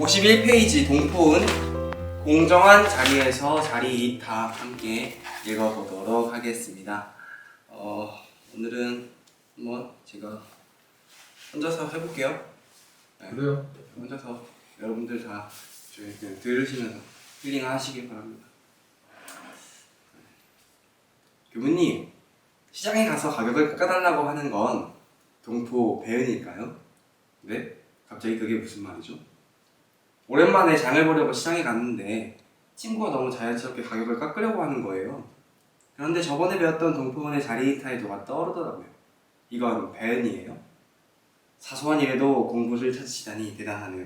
51페이지 동포은 공정한 자리에서 자리이타 함께 읽어보도록 하겠습니다. 오늘은 한번 제가 혼자서 해볼게요. 네, 그래요? 혼자서 여러분들 다 들으시면서 힐링하시길 바랍니다. 교무님, 시장에 가서 가격을 깎아달라고 하는 건 동포 배은일까요? 네? 갑자기 그게 무슨 말이죠? 오랜만에 장을 보려고 시장에 갔는데 친구가 너무 자연스럽게 가격을 깎으려고 하는 거예요. 그런데 저번에 배웠던 동포원의 자리 타이도가 떠오르더라고요. 이건 배은이에요? 사소한 일에도 공부를 찾으시다니 대단하네요.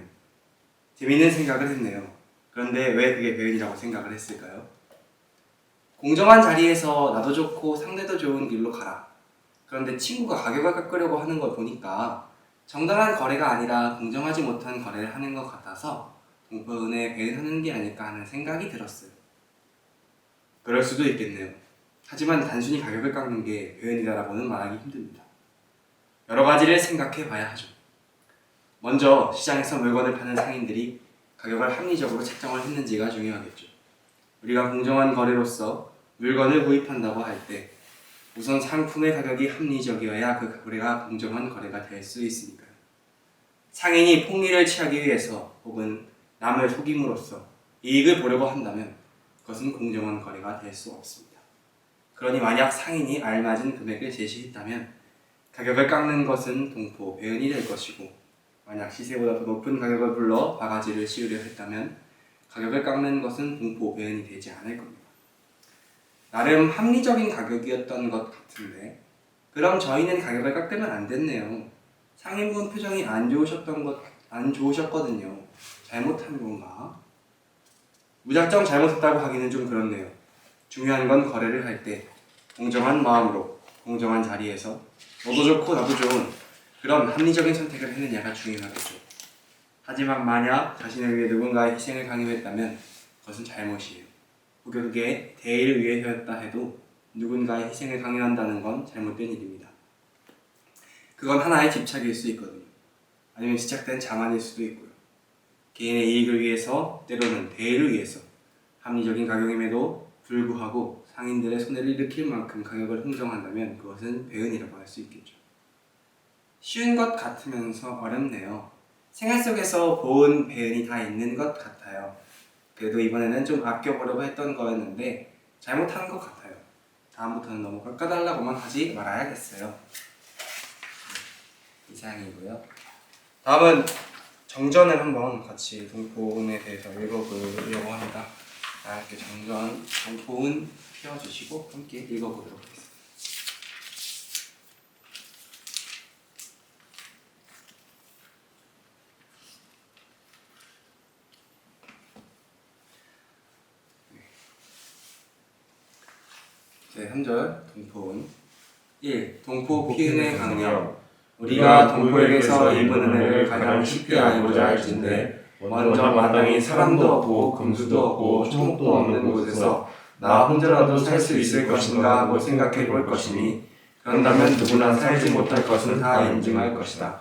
재밌는 생각을 했네요. 그런데 왜 그게 배은이라고 생각을 했을까요? 공정한 자리에서 나도 좋고 상대도 좋은 길로 가라. 그런데 친구가 가격을 깎으려고 하는 걸 보니까 정당한 거래가 아니라 공정하지 못한 거래를 하는 것 같아서 동포은에 배은하는 게 아닐까 하는 생각이 들었어요. 그럴 수도 있겠네요. 하지만 단순히 가격을 깎는 게 배은이다라고는 말하기 힘듭니다. 여러 가지를 생각해 봐야 하죠. 먼저 시장에서 물건을 파는 상인들이 가격을 합리적으로 책정을 했는지가 중요하겠죠. 우리가 공정한 거래로서 물건을 구입한다고 할 때 우선 상품의 가격이 합리적이어야 그 거래가 공정한 거래가 될 수 있으니까요. 상인이 폭리를 취하기 위해서 혹은 남을 속임으로써 이익을 보려고 한다면 그것은 공정한 거래가 될 수 없습니다. 그러니 만약 상인이 알맞은 금액을 제시했다면 가격을 깎는 것은 동포 배은이 될 것이고, 만약 시세보다 더 높은 가격을 불러 바가지를 씌우려 했다면 가격을 깎는 것은 동포 배은이 되지 않을 겁니다. 나름 합리적인 가격이었던 것 같은데, 그럼 저희는 가격을 깎으면 안 됐네요. 상인분 표정이 안 좋으셨거든요. 잘못한 건가? 무작정 잘못했다고 하기는 좀 그렇네요. 중요한 건 거래를 할 때 공정한 마음으로 공정한 자리에서 너도 좋고 나도 좋은 그런 합리적인 선택을 했느냐가 중요하겠죠. 하지만 만약 자신을 위해 누군가의 희생을 강요했다면 그것은 잘못이에요. 혹여 그게 대의를 위해서였다 해도 누군가의 희생을 강요한다는 건 잘못된 일입니다. 그건 하나의 집착일 수 있거든요. 아니면 집착된 자만일 수도 있고요. 개인의 이익을 위해서, 때로는 대의를 위해서 합리적인 가격임에도 불구하고 상인들의 손해를 일으킬 만큼 가격을 흥정한다면 그것은 배은이라고 할 수 있겠죠. 쉬운 것 같으면서 어렵네요. 생활 속에서 본 배은이 다 있는 것 같아요. 그래도 이번에는 좀 아껴보려고 했던 거였는데 잘못한 것 같아요. 다음부터는 너무 깎아달라고만 하지 말아야겠어요. 이상이고요. 다음은 정전을 한번 같이 동포은에 대해서 읽어보려고 합니다. 이렇게 정전, 동포은 펴주시고 함께 읽어보도록 하겠습니다. 제3절 동포은 1. 동포 피은의 강령. 우리가 동포에게서 입은 은혜를 가장 쉽게 알고자 할진대 먼저 마땅히 사람도 없고 금수도 없고 초목도 없는 곳에서 나 혼자라도 살 수 있을 것인가 하고 생각해 볼 것이니, 그런다면 누구나 살지 못할 것은 다 인증할 것이다.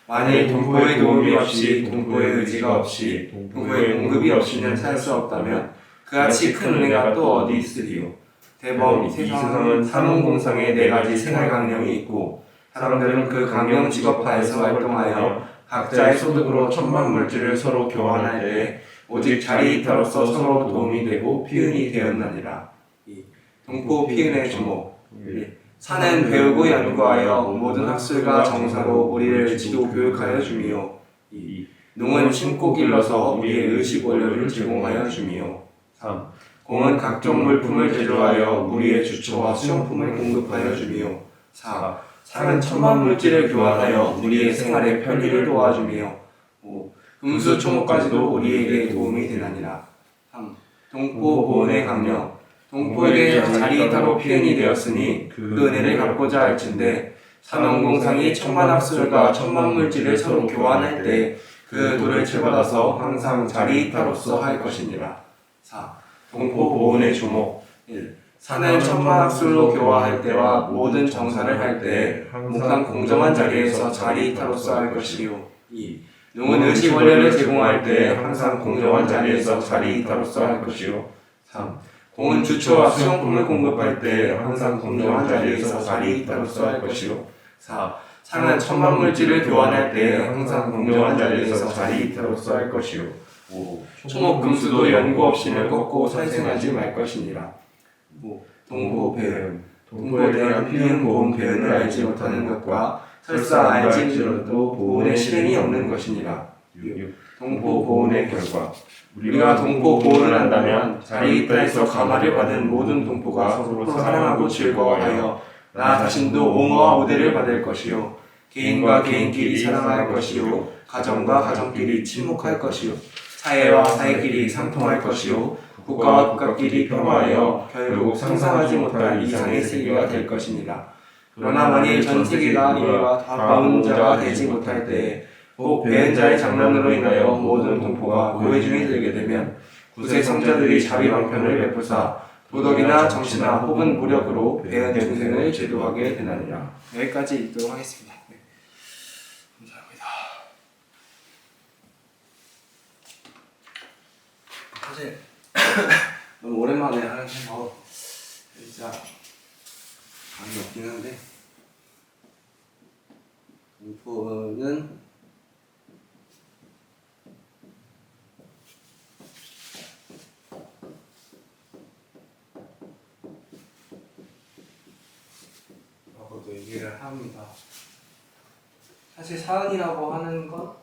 만일 동포의 도움이 없이, 동포의 의지가 없이, 동포의 공급이 없이는 살 수 없다면 그같이 큰 은혜가 또 어디 있으리요. 대범, 이 세상은 산업공상에 4가지 생활 강령이 있고 사람들은 그 강령 직업하에서 활동하여 각자의 소득으로 천만 물질을 서로 교환할 때 오직 자리이타로서 서로 도움이 되고 피은이 되었나니라. 동포 피은의 주목. 산은 배우고 연구하여 모든 학술과 정사로 우리를 지도 교육하여 주미요. 농은 심고 길러서 우리의 의식 원료를 제공하여 주미요. 3. 공은 각종 물품을 제조하여 우리의 주초와 수용품을 공급하여 주미요. 4. 상은 천만 물질을 교환하여 우리의 생활의 편리를 도와주며 5. 금수 초목까지도 우리에게 도움이 되나니라. 3. 동포 보은의 강령. 동포에게 자리이타로 피은이 되었으니 그 은혜를 갚고자 할진대 산업공상이 천만 학술과 천만 물질을 서로 교환할 때 그 도를 채받아서 항상 자리이타로서 할 것이니라. 4. 동포 보은의 주목. 1. 산을 천만 학술로 교화할 때와 모든 정사를 할 때 항상 공정한 자리에서 자리이타로서 할 것이요. 2. 농은 의식 원료를 제공할 때 항상 공정한 자리에서 자리이타로서 할 것이요. 3. 공은 주초와 수용품을 공급할 때 항상 공정한 자리에서 자리이타로서 할 것이요. 4. 상은 첨단 물질을 교환할 때 항상 공정한 자리에서 자리이타로서 할 것이요. 5. 초목 금수도 연구 없이는 꺾고 살생하지 말 것이니라. 5. 동포 배은 동포에 대한 피은 보은 배은을 알지 못하는 것과 설사 알지언정도 보은의 실행이 없는 것이니라. 6. 동포 보은의 결과 우리가 동포 보은을 한다면 자리이타에서 감화를 받은 모든 동포가 서로 사랑하고 즐거워하여 나 자신도 옹호와 우대를 받을 것이요. 개인과 개인끼리 사랑할 것이요. 가정과 가정끼리 친목할 것이요. 사회와 사회끼리 상통할 것이요. 국가와 국가끼리 평화하여 결국 상상하지 못할 이상의 세계가 될 것이니라. 그러나 만일 전 세계가 이와 다 배운 자가 되지 못할 때 꼭 배은 자의 장난으로 인하여 모든 동포가 고해 중에 들게 되면 구세 성자들이 자비 방편을 베푸사 도덕이나 정치나 혹은 무력으로 배은 중생을 제도하게 되나니라. 여기까지 읽도록 하겠습니다. 네. 감사합니다. 사실 너무 오랜만에 하면서 진짜 감이 없긴 한데 동포는 라고도 얘기를 합니다. 사실 사은이라고 하는 건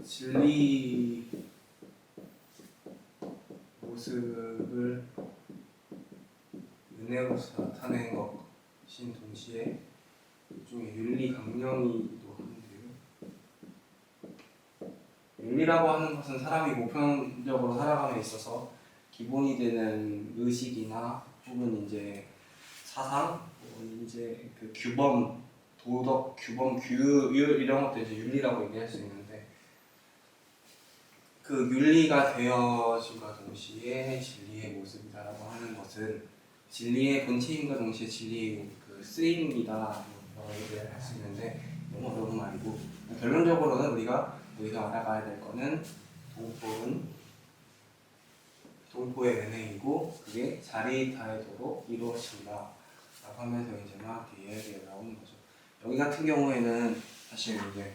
진리 모습을 은혜로서 나타낸 것인 동시에 일종의 윤리 강령이기도 한데요. 윤리라고 하는 것은 사람이 보편적으로 살아감에 있어서 기본이 되는 의식이나 혹은 이제 사상, 이제 그 규범, 도덕, 규범, 규율 이런 것들 이제 윤리라고 얘기할 수 있는데 그 윤리가 되어짐과 동시에 진리의 모습이다라고 하는 것은 진리의 본체임과 동시에 진리의 그 쓰임이다 라고 얘기를 할 수 있는데 너무 어려운 말이고 결론적으로는 우리가 여기서 알아가야 될 거는 동포의 은혜이고 그게 자리이타에도록 이루어진다 라고 하면서 이제 막 이야기가 나오는 거죠. 여기 같은 경우에는 사실 이제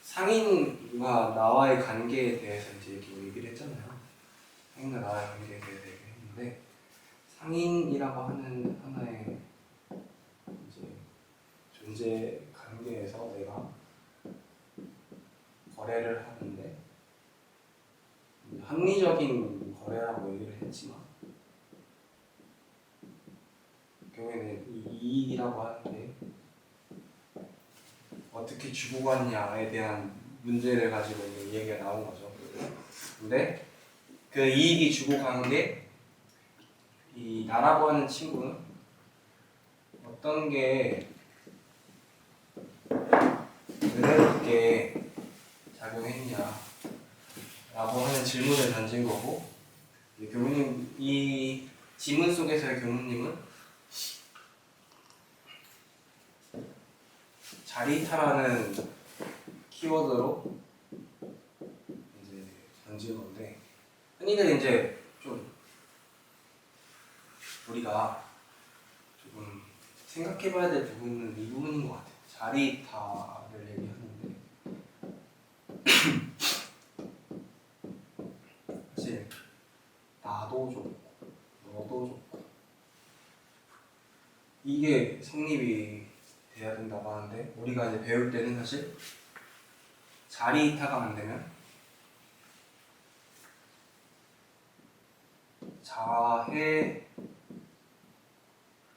상인과 나와의 관계에 대해서 이제 이렇게 얘기를 했잖아요. 상인과 나와의 관계에 대해서 얘기를 했는데 상인이라고 하는 하나의 이제 존재 관계에서 내가 거래를 하는데 합리적인 거래라고 얘기를 했지만 결국에는 이 이익이라고 하는데 어떻게 주고 갔냐에 대한 문제를 가지고 이제 얘기가 나온 거죠. 근데 그 이익이 주고 간 게 이 나라고 하는 친구는 어떤 게 은혜롭게 작용했냐 라고 하는 질문을 던진 거고 교무님 이 지문 속에서의 교무님은 자리타라는 키워드로 이제 던진 건데 흔히들 이제 좀 우리가 조금 생각해봐야 될 부분은 이 부분인 것 같아요. 자리타를 얘기하는데 사실 나도 좋고 너도 좋고 이게 성립이 돼야 된다고 하는데 우리가 이제 배울 때는 사실 자리이타가 안 되면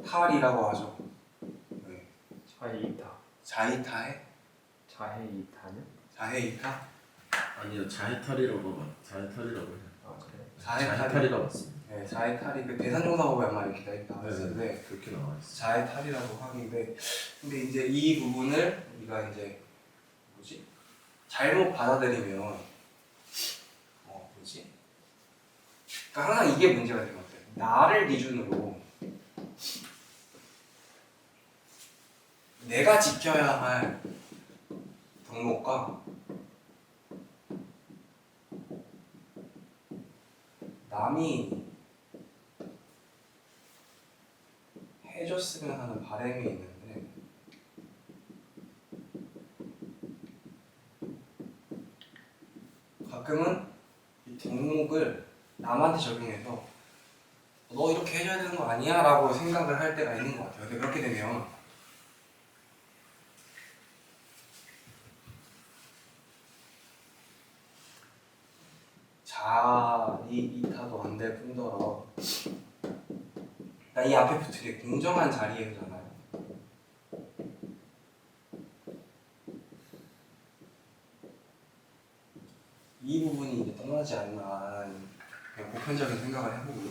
자해탈이라고 하죠. 네. 자해이타. 자이타해? 자해이타는? 자해이타? 아니요, 자해탈이라고 봐. 자해탈이라고 해요. 아 그래? 자해탈이가 맞습니다. 네, 자해탈이 그 대산종사법에 아마 이렇게 나와 있는데 그렇게 나와 있어요. 자해탈이라고 하는데 근데 이제 이 부분을 우리가 이제 뭐지? 잘못 받아들이면 뭐지? 그러니까 항상 이게 문제가 되는 것 같아요. 나를 기준으로 내가 지켜야 할 덕목과 남이 해줬으면 하는 바람이 있는데 가끔은 이 덕목을 남한테 적용해서 너 이렇게 해줘야 되는 거 아니야? 라고 생각을 할 때가 있는 것 같아요. 근데 그렇게 되면 이타도 안 될 뿐더러 나 이 앞에 붙은 게 공정한 자리에서잖아요. 이 부분이 이제 떠나지 않나라는 그냥 보편적인 생각을 해보고요.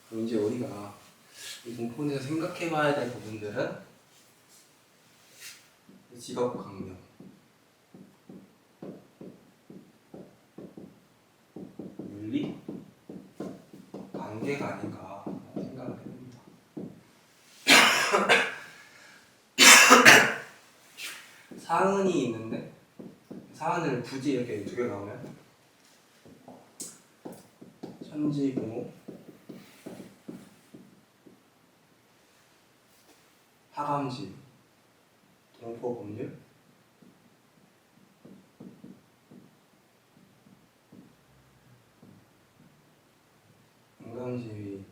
그럼 이제 우리가 이 공포에서 생각해봐야 될 부분들은 직업 강령, 윤리, 관계가 아닌가 생각을 해봅니다. 사은이 있는데 사은을 굳이 이렇게 두 개 나오면 천지부모, 하감지, 동포법률, 인간지위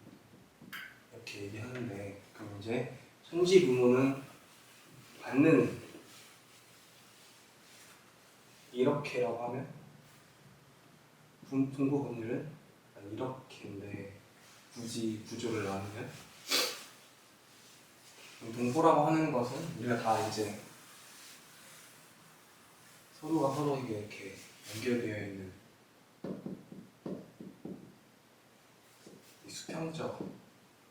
이렇게 얘기하는데 그럼 이제 천지부모는 받는 이렇게라고 하면 동포법률은 이렇게인데 굳이 구조를 나누면 동포라고 하는 것은 우리가 다 이제 서로가 서로에게 이렇게 연결되어 있는 이 수평적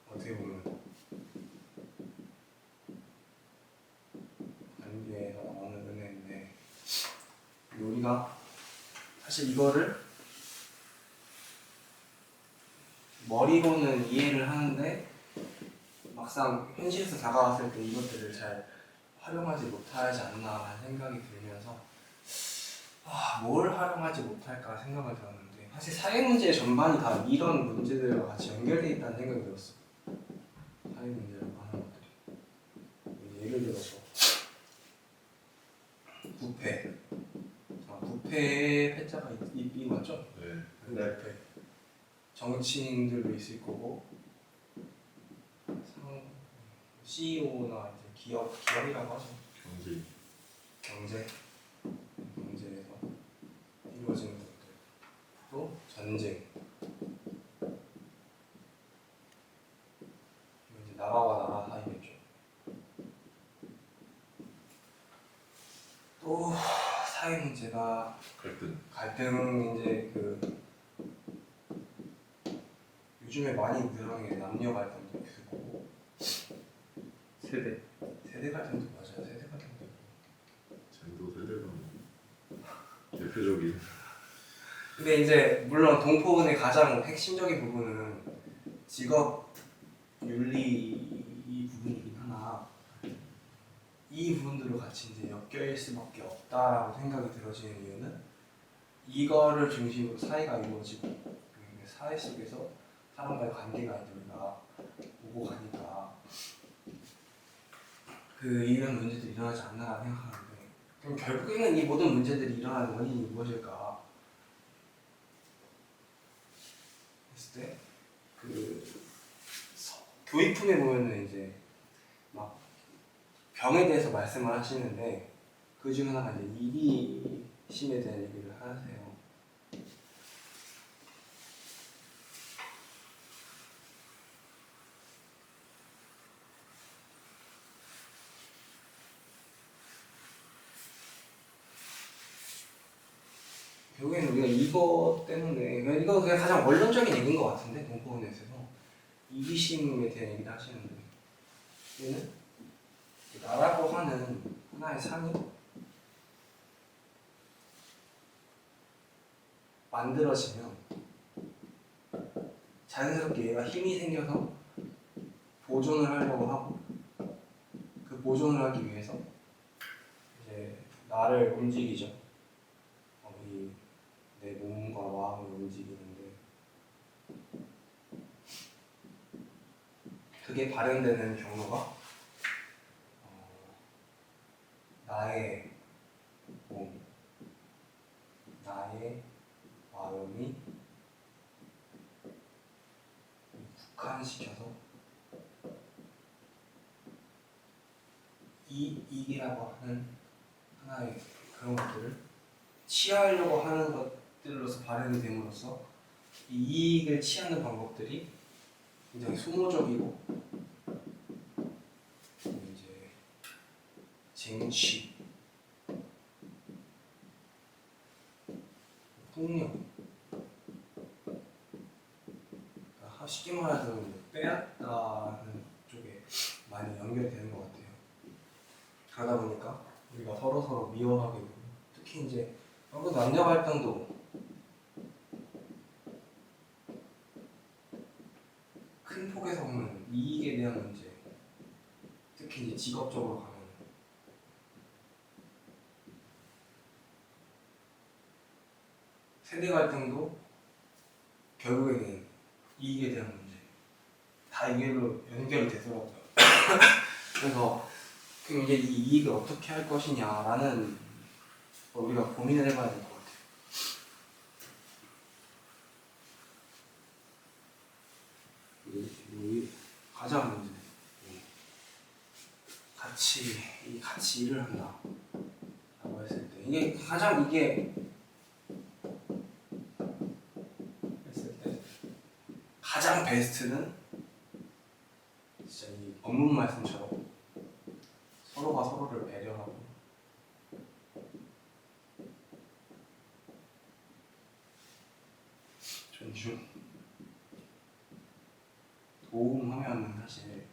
어떻게 보면 관계에서 나오는 은혜인데 우리가 사실 이거를 머리로는 이해를 하는데 막상 현실에서 다가왔을 때 이것들을 잘 활용하지 못하지 않나 하는 생각이 들면서 뭘 활용하지 못할까 생각을 들었는데 사실 사회 문제 전반이 다 이런 문제들과 같이 연결되어 있다는 생각이 들었어요. 사회 문제라고 하는 것들이 예를 들어서 부패, 부패의 패자가 이거 맞죠? 네. 부패. 정치인들도 있을 거고 CEO나 이제 기업이라고 하죠. 경제에서 이루어지는 것들, 또 전쟁, 이제 나라와 나라 사이겠죠. 또 사회 문제가 갈등 이제 요즘에 많이 늘어나는 게 남녀 갈등도 있을 거고 세대 갈등도 맞아요. 세대 갈등도 젠도 세대가 대표적인. 근데 이제 물론 동포은의 가장 핵심적인 부분은 직업 윤리 이 부분이긴 하나 이 부분들로 같이 이제 엮여일 수밖에 없다라고 생각이 들어지는 이유는 이거를 중심으로 사회가 이루어지고 사회 속에서 사람과의 관계가 이제 우리가 오고 가니까 이런 문제들이 일어나지 않나 생각하는데 그럼 결국에는 이 모든 문제들이 일어나는 원인이 무엇일까 했을 때 교육품에 보면은 이제 막 병에 대해서 말씀을 하시는데 그 중 하나가 이제 이기심에 대한 얘기를 하세요. 결국에는 우리가 이거 때문에 이거 그냥 가장 원론적인 얘기인 것 같은데 공포원에서 이기심에 대한 얘기를 하시는데 얘는 나라고 하는 하나의 상이 만들어지면 자연스럽게 얘가 힘이 생겨서 보존을 하려고 하고 그 보존을 하기 위해서 이제 나를 움직이죠. 내 몸과 마음을 움직이는데 그게 발현되는 경로가 나의 몸, 나의 마음이 국한시켜서 이익이라고 하는 하나의 그런 것들을 취하려고 하는 것들로서 발현이 됨으로써 이 이익을 취하는 방법들이 굉장히 소모적이고 이제 쟁취, 폭력, 그러니까 쉽게 말해서 빼앗다는 쪽에 많이 연결되는 것 같아요. 그러다 보니까 우리가 서로 미워하게 되고, 특히 이제 남녀 갈등도 큰 폭에서 보면 이익에 대한 문제, 특히 이제 직업적으로 가면 세대 갈등도 결국에는 이익에 대한 문제, 다 이걸로 연결이 되더라고요. 그래서 그럼 이제 이 이익을 어떻게 할 것이냐라는 우리가 고민을 해봐야 될 것 같아요. 가장 문제, 같이 일을 한다라고 했을 때 이게 가장 베스트는 진짜 이 법문 말씀처럼 서로가 서로를 배려하고 존중, 도움하면 사실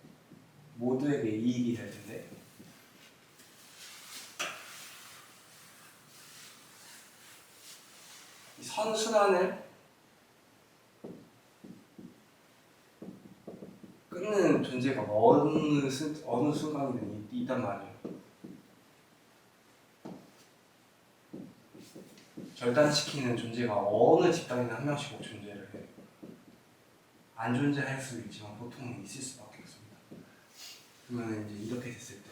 모두에게 이익이 될 텐데 이 선순환을 끊는 존재가 어느 순간이든 있단 말이에요. 절단시키는 존재가 어느 집단이나 한 명씩 꼭 존재를 해요. 안 존재할 수도 있지만 보통은 있을 수밖에 없습니다. 그러면 이제 이렇게 됐을 때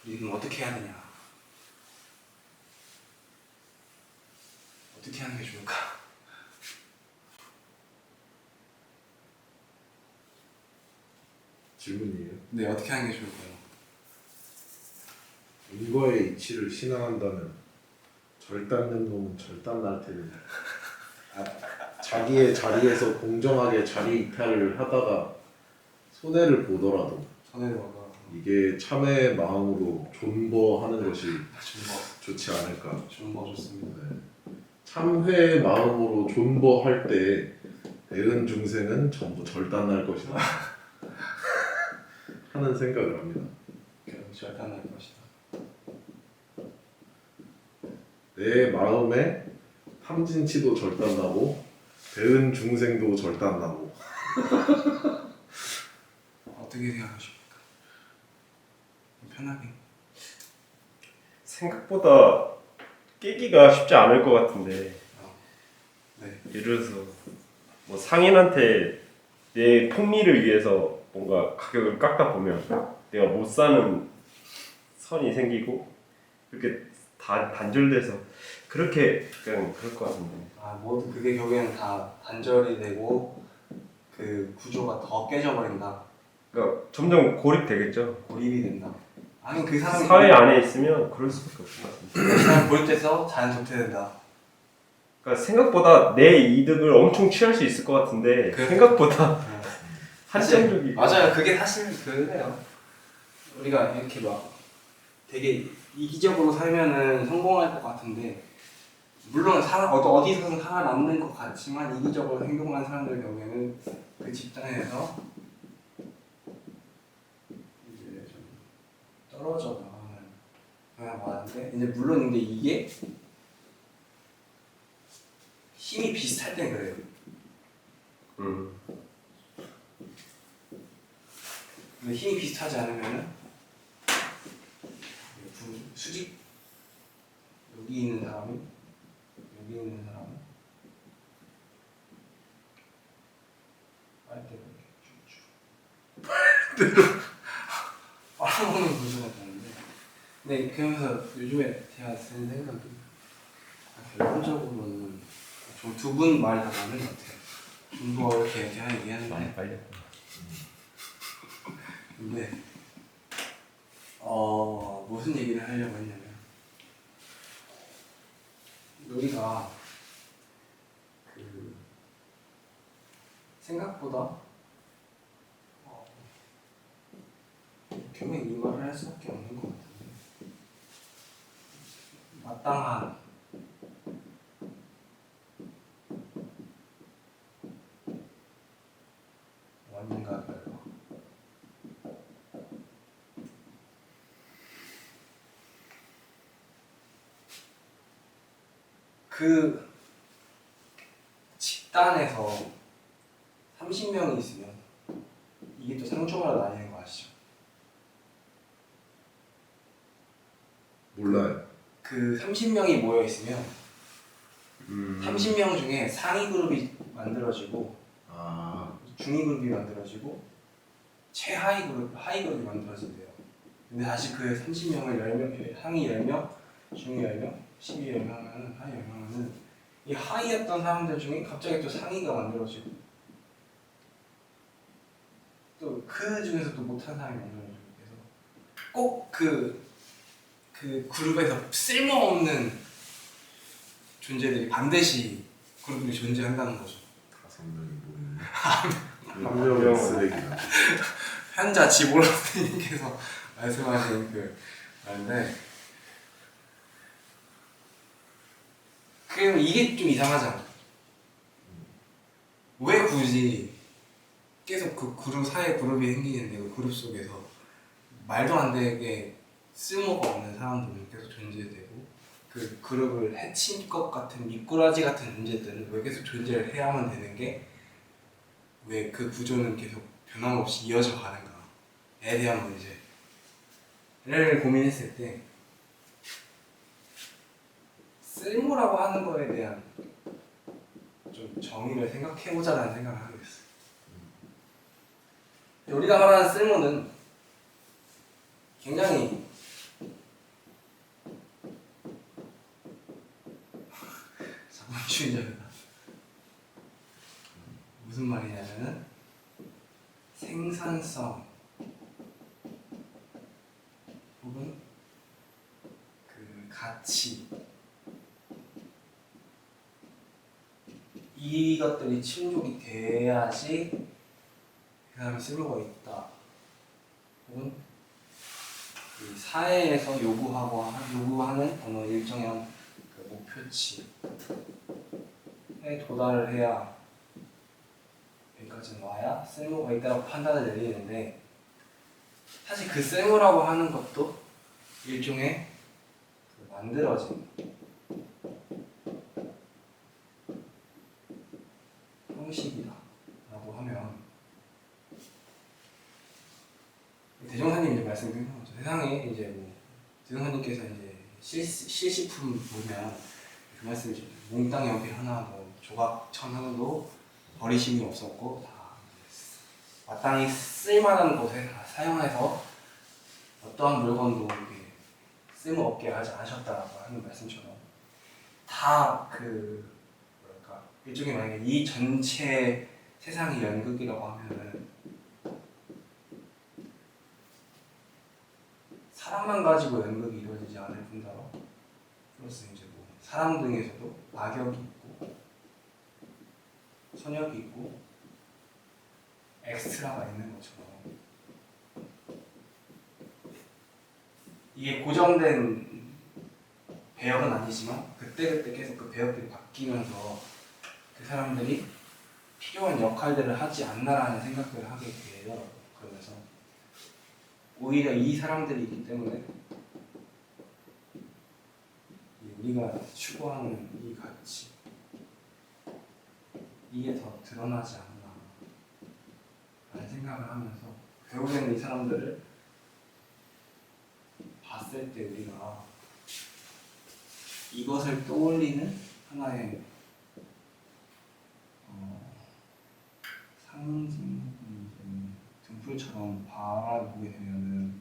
우리는 어떻게 해야 되냐? 어떻게 하는 게 좋을까? 질문이에요. 네, 어떻게 하는 게 좋을까요? 인과의 이치를 신앙한다면 절단된 놈은 절단 날 테니 자기의 자리에서 공정하게 자리 이탈을 하다가 손해를 보더라도 전에도 아까 이게 참의 마음으로 존버하는 것이 존버 좋지 않을까. 좋습니다. 네. 참회의 마음으로 존버할 때 애은 중생은 전부 절단 날 것이다 하는 생각을 합니다. 결국 절단할 것이다. 내 마음에 탐진치도 절단나고 배은 중생도 절단나고. 어떻게 생각하십니까? 편하게. 생각보다 깨기가 쉽지 않을 것 같은데. 네. 예를 들어서 뭐 상인한테 내 풍미를 위해서 뭔가 가격을 깎아 보면 내가 못 사는 선이 생기고 이렇게 다 단절돼서 그렇게 그냥 그럴 것 같은데. 모두 그게 결국에는 다 단절이 되고 그 구조가 더 깨져버린다. 그러니까 점점 고립되겠죠. 고립이 된다. 아니 그 사람이 사회 안에 있으면 그럴 수밖에 없을 것 같은데. 그 사람 고립돼서 자연 도태된다. 그러니까 생각보다 내 이득을 엄청 취할 수 있을 것 같은데 생각보다 한정적이고. 맞아요. 그게 사실 그래요. 우리가 이렇게 막 되게 이기적으로 살면은 성공할 것 같은데 물론 어디서든 살아남는 것 같지만 이기적으로 행동하는 사람들 경우에는 그 집단에서 이제 좀 떨어져 나가는 경향이 많은데 이제 물론 근데 이게 힘이 비슷할 땐 그래요. 근데 힘이 비슷하지 않으면은 수직 여기 있는 사람이 여기 있는 사람은 빨대로 이렇게 쭉쭉 빨아먹는 구조가 되는데, 근데 그러면서 요즘에 제가 드는 생각이 결론적으로는 저 두 분 말이 다 맞는 것 같아요. 뭐 이렇게 제가 얘기하는데, 빨리. 근데 무슨 얘기를 하려고 했냐면, 우리가 그 생각보다 결국엔 이 말을 할 수밖에 없는 것 같은데, 마땅한 원인과 결과, 그 집단에서 30명이 있으면 이게 또 상조마다 나뉘는 거 아시죠? 몰라요. 그 30명이 모여 있으면 30명 중에 상위 그룹이 만들어지고 아, 중위 그룹이 만들어지고 최하위 그룹, 하위 그룹이 만들어진대요. 근데 다시 그 30명을 10명, 상위 10명, 중위 10명, 10위 10명 하면은 하위 10명 하면은 이 하위였던 사람들 중에 갑자기 또 상위가 만들어지고 또 그 중에서 또 못한 사람이 만들어지고, 그래서 꼭 그 그룹에서 쓸모없는 존재들이 반드시 그룹이 존재한다는 거죠. 5명이 모이는. 한 한 명은 명은 쓰레기야. 현자 지보라님께서 말씀하신 그 말인데, 그 이게 좀 이상하잖아. 왜 굳이 계속 그 그룹 사회 그룹이 생기는데 그 그룹 속에서 말도 안 되게 쓸모가 없는 사람들은 계속 존재되고 그 그룹을 해칠 것 같은 미꾸라지 같은 존재들은 왜 계속 존재를 해야만 되는 게, 왜 그 구조는 계속 변함없이 이어져 가는가에 대한 문제를 고민했을 때 쓸모라고 하는 거에 대한 좀 정의를 생각해보자라는 생각을 하게 됐어요. 우리가 말하는 쓸모는 굉장히 자본주의적이다. 무슨 말이냐면은 생산성 혹은 그 가치, 이것들이 충족이 돼야지 그 사람이 쓸모가 있다. 혹은 이 사회에서 요구하는 어느 일정한 그 목표치에 도달을 해야, 여기까지 와야 쓸모가 있다고 판단을 내리는데, 사실 그 쓸모라고 하는 것도 일종의 그 만들어진 형식이다 라고 하면, 대종사님 이제 말씀드린 거죠. 세상에 이제 뭐 대종사님께서 이제 실식품 보면 그 말씀이죠. 몽땅 연필 하나, 뭐 조각천 하나도 버리심이 없었고 다 마땅히 쓸만한 곳에 다 사용해서 어떠한 물건도 이렇게 쓸모없게 하지 않으셨다라고 하는 말씀처럼, 다 그 뭐랄까 일종의, 만약에 이 전체 세상이 연극이라고 하면은 사람만 가지고 연극이 이루어지지 않을 뿐더러 플러스 이제 뭐 사람 등에서도 악역이 있고 선역이 있고 엑스트라가 있는 것처럼, 이게 고정된 배역은 아니지만 그때그때 계속 그 배역들이 바뀌면서 그 사람들이 필요한 역할들을 하지 않나라는 생각들을 하게 돼요. 그러면서 오히려 이 사람들이 있기 때문에 우리가 추구하는 이 가치, 이게 더 드러나지 않나 라는 생각을 하면서 결국에는 이 사람들을 봤을 때 우리가 이것을 떠올리는 하나의 상징 등불처럼 바라보게 되면은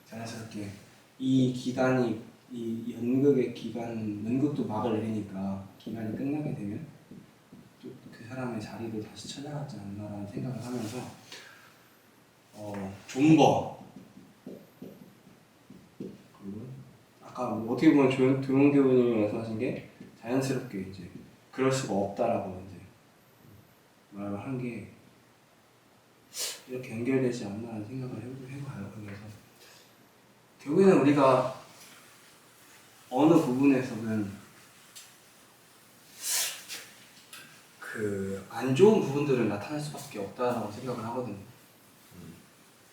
자연스럽게 이 기간이 이 연극의 기간 연극도 막을 내리니까 기간이 끝나게 되면 또 그 사람의 자리를 다시 찾아가지 않나라는 생각을 하면서 존버 그리고 아까 뭐 어떻게 보면 조용대우님이 말씀하신 게 자연스럽게 이제 그럴 수가 없다라고 이제 말을 한 게 이렇게 연결되지 않나라는 생각을 해봐요. 그래서 결국에는 우리가 어느 부분에서는 그 안 좋은 부분들을 나타낼 수밖에 없다라고 생각을 하거든요.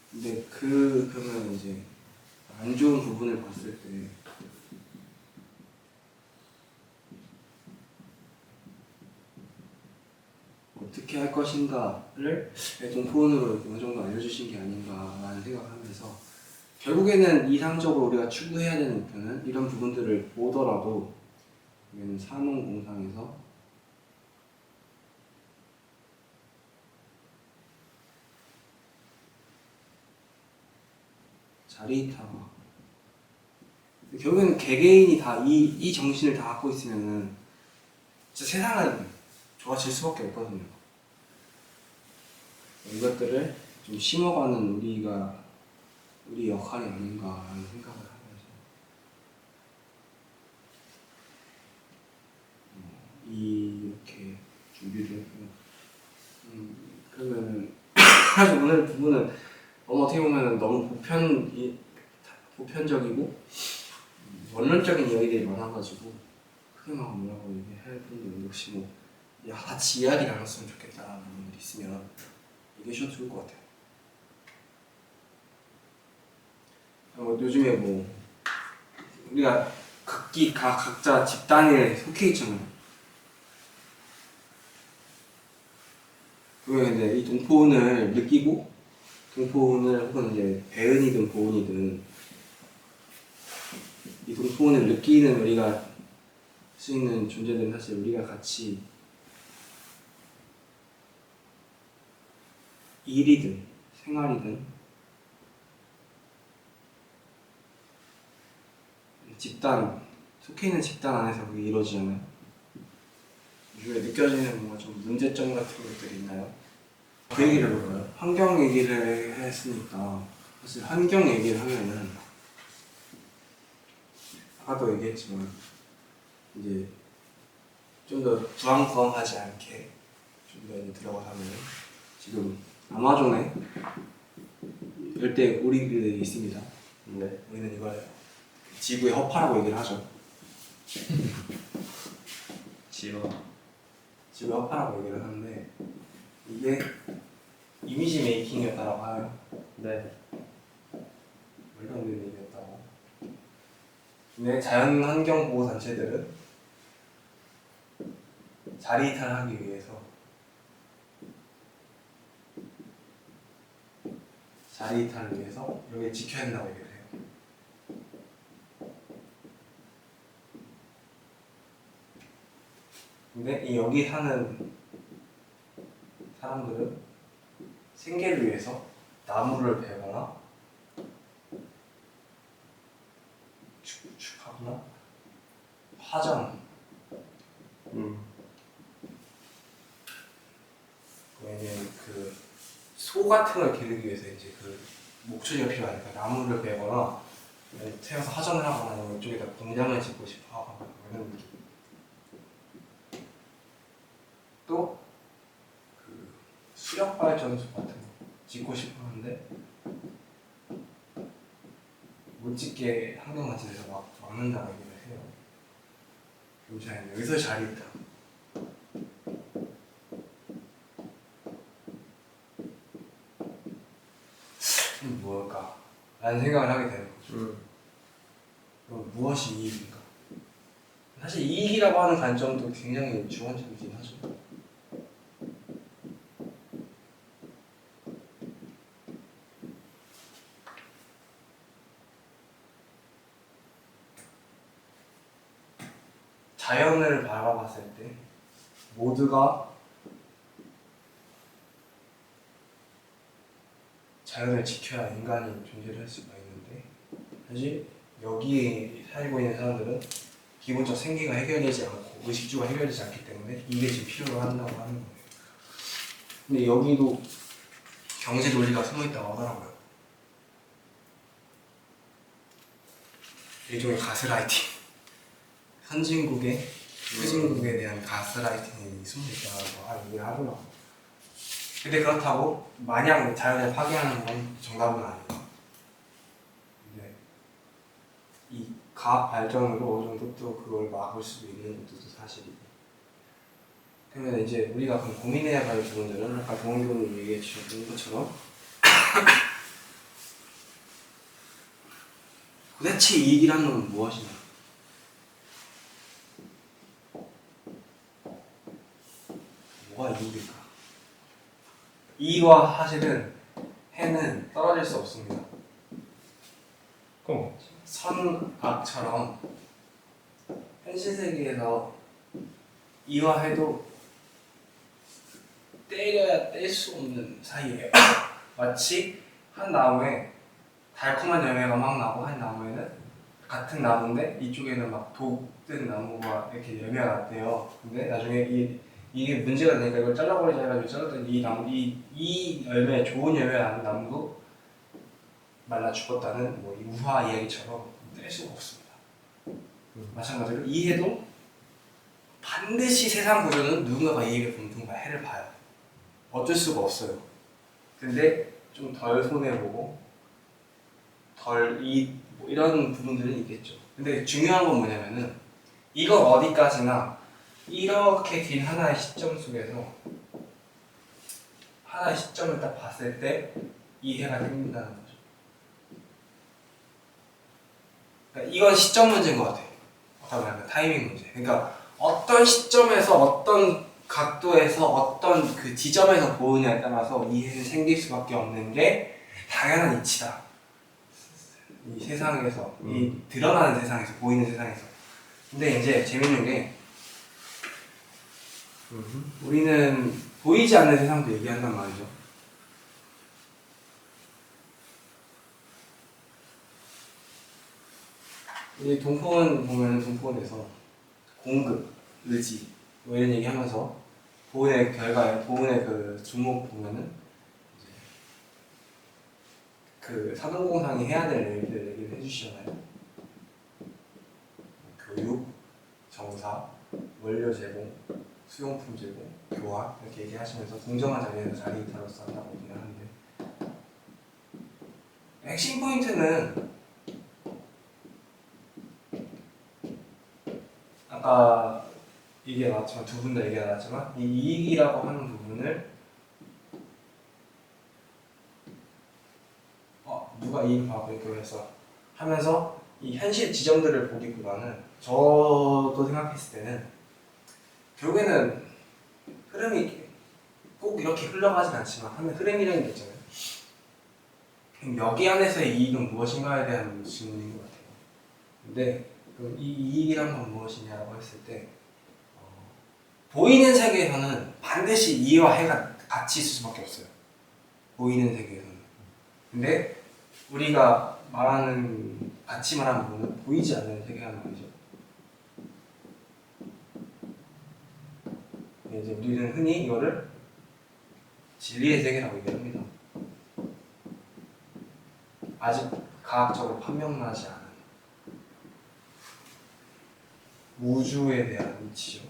근데 그러면 이제 안 좋은 부분을 봤을 때 어떻게 할 것인가를 동포원으로 어느 정도 알려주신 게 아닌가라는 생각을 하면서 결국에는 이상적으로 우리가 추구해야 되는 목표는 이런 부분들을 보더라도 우리는 산업공상에서 자리타가 결국에는 개개인이 다 이 정신을 다 갖고 있으면은 진짜 세상은 좋아질 수밖에 없거든요. 이것들을 좀 심어가는 우리 역할이 아닌가라는 생각을 하면서 이렇게 준비를 했고요. 그러면은 사실 오늘 부분은 어떻게 보면 너무 보편적이고 원론적인 이야기들이 많아가지고 크게 막 뭐라고 얘기할 분들 혹시 뭐 같이 이야기 나눴으면 좋겠다라는 분들 있으면 얘기해주셔도 좋을 것 같아요. 요즘에 뭐 우리가 각자 집단에 속해 있잖아요. 그러면 이제 이 동포운을 느끼고 동포운을 혹은 이제 배은이든 보은이든 이 동포운을 느끼는 우리가 수 있는 존재들은 사실 우리가 같이 일이든 생활이든 집단 속해 있는 집단 안에서 그게 이루어지잖아요. 요즘에 느껴지는 뭔가 좀 문제점 같은 것들이 있나요? 그 얘기를 해볼까요? 환경 얘기를 했으니까 사실 환경 얘기를 하면은 아까도 얘기했지만 이제 좀 더 부황부황하지 않게 좀 더 이제 들어가자면 지금 아마존에 열대 우리들이 있습니다. 네. 우리는 이걸 지구의 허파라고 얘기를 하죠. 지워. 지구의 허파라고 얘기를 하는데 이게 이미지 메이킹이었다라고 하요. 네. 말도 안 되는 얘기였다고. 근데 자연환경 보호 단체들은 자리 이탈하기 위해서 자리 이탈을 위해서 여기 지켜야 된다고 얘기를 해요. 근데 이 여기 사는 사람들은 생계를 위해서 나무를 베거나 축축하거나 화전 왜냐면 그 소 같은 걸 기르기 위해서 이제 그 목초지가 필요하니까 나무를 베거나 태워서 화전을 하거나 아니면 이쪽에다 공장을 짓고 싶어 하거나 이런 느낌. 또 그 수력 발전소 같은 거 짓고 싶어 하는데 못 짓게 환경단체에서 막는다고 얘기를 해요. 요즘 여기서 자리 있다. 무엇일까? 라는 생각을 하게 되는 거죠. 그럼 무엇이 이익인가? 사실 이익이라고 하는 관점도 굉장히 주관적이긴 하죠. 자연을 바라봤을 때 모두가 자연을 지켜야 인간이 존재를 할 수가 있는데 사실 여기에 살고 있는 사람들은 기본적 생계가 해결되지 않고 의식주가 해결되지 않기 때문에 이게 지금 필요로 한다고 하는 거예요. 근데 여기도 경제 논리가 숨어 있다고 하더라고요. 일종의 가스라이팅. 선진국의 후진국에 대한 가스라이팅이 숨어 있다고 얘기를 하더라고요. 근데 그렇다고 마냥 자연을 파괴하는 건 정답은 아니에요. 근데 이 과학 발전으로 어느 정도 또 그걸 막을 수도 있는 것도 사실이고. 그러면 이제 우리가 그럼 고민해야 할 부분들은 아까 동원교님 얘기해 주셨던 것처럼 도대체 이익이라는 건 무엇이냐? 뭐가 이익일까? 이와 사실은 해는 떨어질 수 없습니다. 그럼 선악처럼 현실 세계에서 이와 해도 때려야 뗄 수 없는 사이예요. 마치 한 나무에 달콤한 열매가 막 나고 한 나무에는 같은 나무인데 이쪽에는 막 독든 나무가 이렇게 열매가 났대요. 근데 나중에 이게 문제가 되니까 이걸 잘라버리자 해가지고 잘랐더니 이 나무 이 열매 좋은 열매가 나는 나무도 말라 죽었다는 뭐 이 우화 이야기처럼 뗄 수가 없습니다. 마찬가지로 이 해도 반드시 세상 구조는 누군가가 이익을 보면 누군가 해를 봐요. 어쩔 수가 없어요. 근데 좀 덜 손해보고 덜 뭐 이런 부분들은 있겠죠. 근데 중요한 건 뭐냐면은 이건 어디까지나 이렇게 긴 하나의 시점 속에서 하나의 시점을 딱 봤을 때 이해가 생긴다는 거죠. 그러니까 이건 시점 문제인 것 같아요. 아까 말한 타이밍 문제. 그러니까 어떤 시점에서 어떤 각도에서 어떤 그 지점에서 보느냐에 따라서 이해는 생길 수밖에 없는 게 당연한 이치다. 이 세상에서, 이 드러나는 세상에서, 보이는 세상에서. 근데 이제 재밌는 게 우리는 보이지 않는 세상도 얘기한단 말이죠. 이 동포원 보면 동포원에서 공급, 의지 뭐 이런 얘기하면서 보훈의 결과에 보훈의 그 주목 보면은 그 산업공상이 해야 될 일들 얘기를 해주시잖아요. 교육, 정사, 원료 제공, 수용품 제공, 교환 이렇게 얘기하시면서 공정한 자리에서 자리이탈로서 한다고 얘기하는데 핵심 포인트는 아까 얘기가 나왔지만 두 분 다 얘기가 나왔지만 이 이익이라고 하는 부분을 누가 이익을 받고 있고 해서 하면서 이 현실 지점들을 보기보다는 저도 생각했을 때는 결국에는 흐름이 꼭 이렇게 흘러가진 않지만 하면 흐름이라는 게 있잖아요. 여기 안에서의 이익은 무엇인가에 대한 질문인 것 같아요. 근데 그럼 이 이익이란 건 무엇이냐고 했을 때 보이는 세계에서는 반드시 이와 해가 같이 있을 수밖에 없어요. 보이는 세계에서는. 근데 우리가 말하는 같이 말하는 부분은 보이지 않는 세계란 말이죠. 이제 우리는 흔히 이거를 진리의 세계라고 얘기합니다. 아직 과학적으로 판명나지 않은 우주에 대한 이치죠.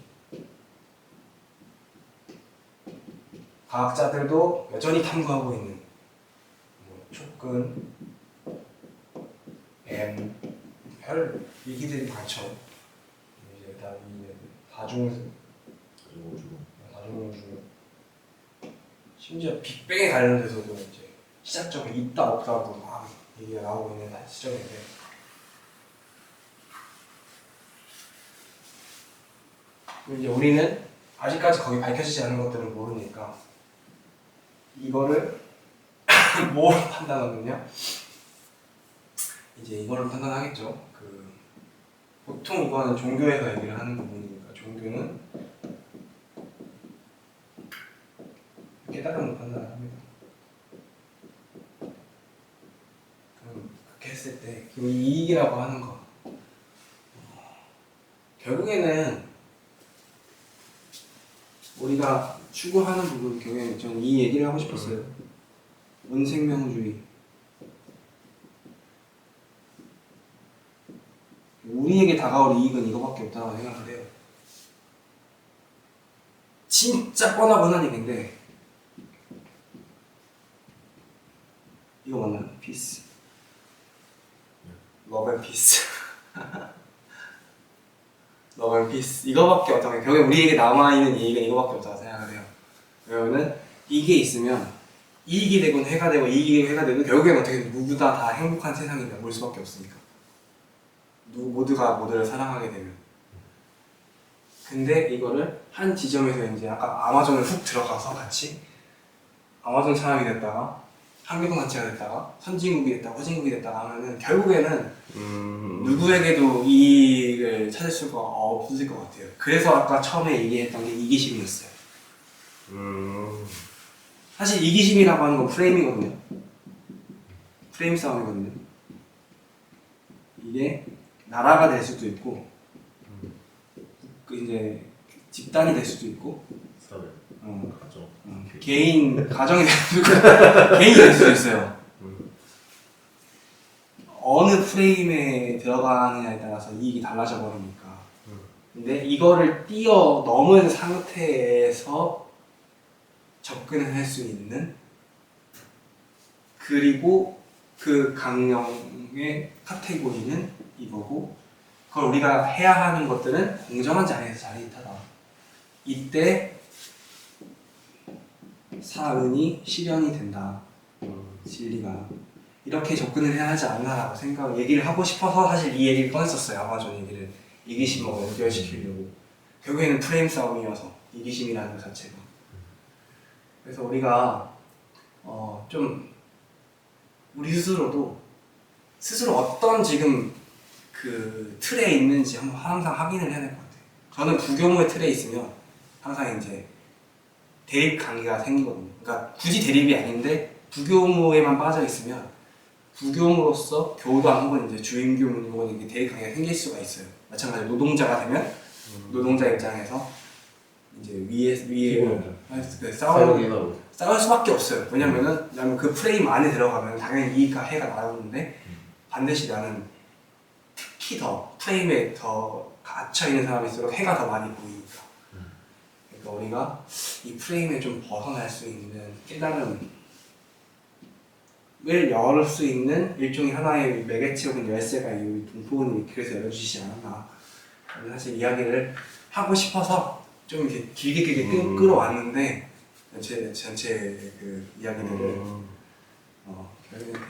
과학자들도 여전히 탐구하고 있는 촉근, M, 별 얘기들이 많죠. 이제 다중우주, 심지어 빅뱅에 관련돼서도 이제 시작점이 있다 없다고 막 얘기가 나오고 있는 시점인데 이제 우리는 아직까지 거기 밝혀지지 않은 것들을 모르니까 이거를 뭘 판단하느냐? 이제 이거를 판단하겠죠. 보통 이거는 종교에서 얘기를 하는 부분이니까 종교는 깨달음을 판단을 합니다. 그럼 그렇게 했을 때 이 이익이라고 하는 거 결국에는 우리가 추구하는 부분 결국에는 저는 이 얘기를 하고 싶었어요. 원생명주의. 우리에게 다가올 이익은 이거밖에 없다고 생각을 해요. 진짜 뻔한 얘기인데 이거 맞나요? 피스. 러브 앤 피스. 러브 앤 피스. 이거밖에 없다고 해요. 결국에 우리에게 남아있는 이익은 이거밖에 없다고 생각을 해요. 왜냐면은 이게 있으면 이익이 되건 해가 되고 이익이 되고 해가 되고 결국엔 어떻게 누구나 다 행복한 세상이 올 수밖에 없으니까. 모두가 모두를 사랑하게 되면. 근데 이거를 한 지점에서 이제 아까 아마존을 훅 들어가서 같이 아마존 사람이 됐다가 환경단체가 됐다가 선진국이 됐다가 후진국이 됐다가 하면은 결국에는 누구에게도 이익을 찾을 수가 없을 것 같아요. 그래서 아까 처음에 얘기했던 게 이기심이었어요. 사실 이기심이라고 하는 건 프레임이거든요. 프레임 싸움이거든요. 이게 나라가 될 수도 있고 이제 집단이 될 수도 있고 사회, 가정, 개인 가정이 될 수도 있고 개인이 될 수도 있어요. 어느 프레임에 들어가느냐에 따라서 이익이 달라져 버리니까. 근데 이거를 뛰어넘은 상태에서 접근을 할 수 있는 그리고 그 강령의 카테고리는 이거고 그걸 우리가 해야 하는 것들은 공정한 자리에서 자리있다다. 이때 사은이 실현이 된다. 진리가 이렇게 접근을 해야 하지 않나라고 얘기를 하고 싶어서 사실 이 얘기를 꺼냈었어요. 아마존 얘기를 이기심하고 연결시키려고. 결국에는 프레임 싸움이어서 이기심이라는 것 자체가. 그래서 우리가 좀 우리 스스로 어떤 지금 그 틀에 있는지 한번 항상 확인을 해야 될 것 같아요. 저는 부교무의 틀에 있으면 항상 이제 대립 관계가 생기거든요. 그러니까 굳이 대립이 아닌데 부교무에만 빠져 있으면 부교무로서 교우도 혹은 이제 주임교무 혹은 이게 대립 관계가 생길 수가 있어요. 마찬가지로 노동자가 되면 노동자 입장에서 이제 위에 싸울 수밖에 없어요. 왜냐면 그 프레임 안에 들어가면 당연히 이익과 해가 나오는데 반드시 나는 특히 더 프레임에 더 갇혀있는 사람일수록 해가 더 많이 보이니까. 그러니까 우리가 이 프레임에 좀 벗어날 수 있는 깨달음을 열 수 있는 일종의 하나의 매개체 혹은 열쇠가 이 동포님이 그래서 열어주시지 않았나. 저는 사실 이야기를 하고 싶어서 좀 이렇게 길게 끌어왔는데 전체 그 이야기들을 결국엔